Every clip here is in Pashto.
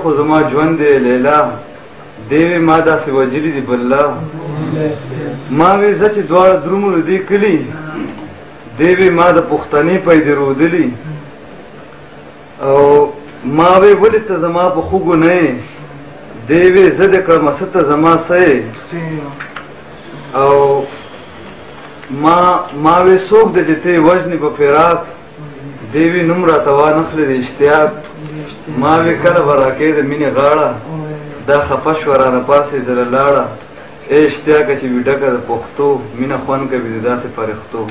خو زما ژوند دی لیلا دیوې ما داسې وجلي دي بالله ما وې زه چې دواړه درومو دې کلي دیوې ما د پښتنې پیدې رودلي او ما وې ولې ته زما په خوږو نه یې دیوې زه دې کړمه څه ته زما څه یې او ما وې څوک دی چې ته یې وژنې په فراق دیوې نوم راته وانخلې د اشتیاق ما وی کله به راکې د مینې غاړه دا خفه شوه رانه پاڅېدله لاړه ای اشتیاقه چې وي ډکه د پښتو مینه خوند کوي د داسې فرښتو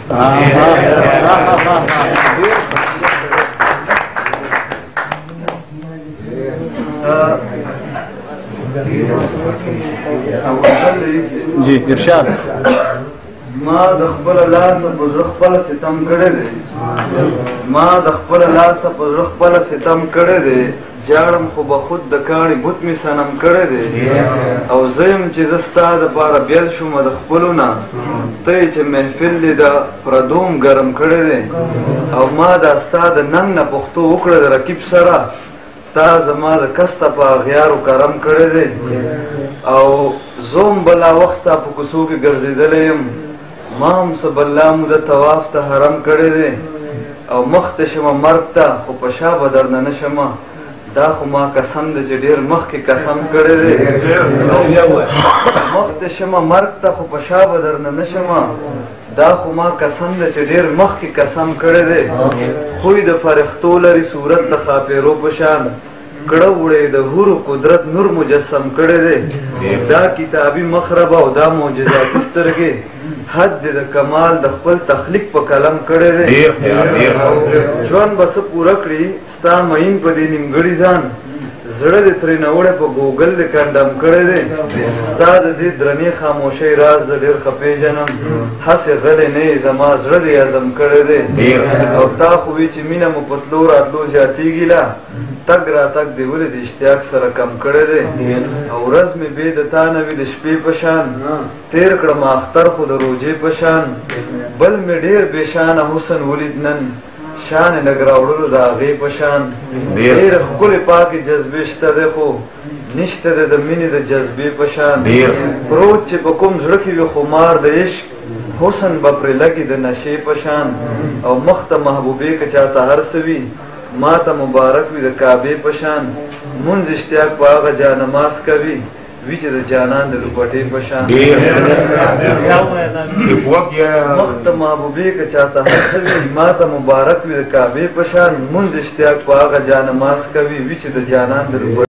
جی ارشاد ما د خپله لاسه په زړه خپله ستم کړی دی ما د خپله لاسه په زړه خپله ستم کړی دی جاړم خو به خود د کاڼي بوت مې صنم کړی دی او زه یم چې زه ستا دپاره بیل شومه د خپلو نه ته یې چې محفل دې د پردوم ګرم کړی دی او ما دا ستا د ننګ نه پښتو وکړه د رقیب سره تا زما د کسته په اغیارو کرم کړی دی او زوم بلا وخت ستا په کوڅو کې ګرځېدلی یم ما هم څه بلا مو د طواف ته حرم کړی دی او مخ ته شمه مرګ ته خو په شا به درنه نه شمه دا خو ما قسم دی چې ډېر مخکې قسم کړی دی مخ ته شمه مرګ ته خو په شا به درنه نه شمه دا خو ما قسم دی چې ډېر مخکې قسم کړی دی خوی د فرښتو لري صورت د خاپیرو په شان کړه وړی د حورو قدرت نور مجسم کړی دی دا کتابي مخرب او دا معجزاتي سترګې حد دی د کمال د خپل تخلیق په قلم کړی دی ژوند به څه پوره کړي ستا مین په دې نیمګړي ځان زړه دې ترېنه وړی په ګوګل دې کنډم کړی دی ستا د دې درنې خاموشۍ راز زه ډېر ښه پېژنم هسې غلی نه یې زما زړه دې عزم کړی دی او تا خو وی چې مینه مو په تلو راتلو زیاتېږي لا تګ راتګ دې ولې د اشتیاق سره کم کړی دی او ورځ مې بې د تا نه وي د شپې په شان تېر کړم اختر خو د روژې په شان بل مې ډېر بې شانه حسن ولید نن شان لږ راوړلو د هغې په شان ډېرې ښکلې پاکې جذبې شته دی خو نشته دی د مینې د جذبې په شان پروت چې په کوم زړه کې وي خمار د عشق حسن به پرې لګي د نشې په شان او مخ ته محبوبې که چاته هر څه وي ما ته مبارک وي د کعبې په شان مونځ اشتیاق په هغه جانماز کوي وی چې د جانان د لوپټې په شان مخ ته محبوبې که چاته هر څه وي ما ته مبارک وي د کعبې په شان مونځ اشتیاق په هغه جانماز کوي وی چې د جانان د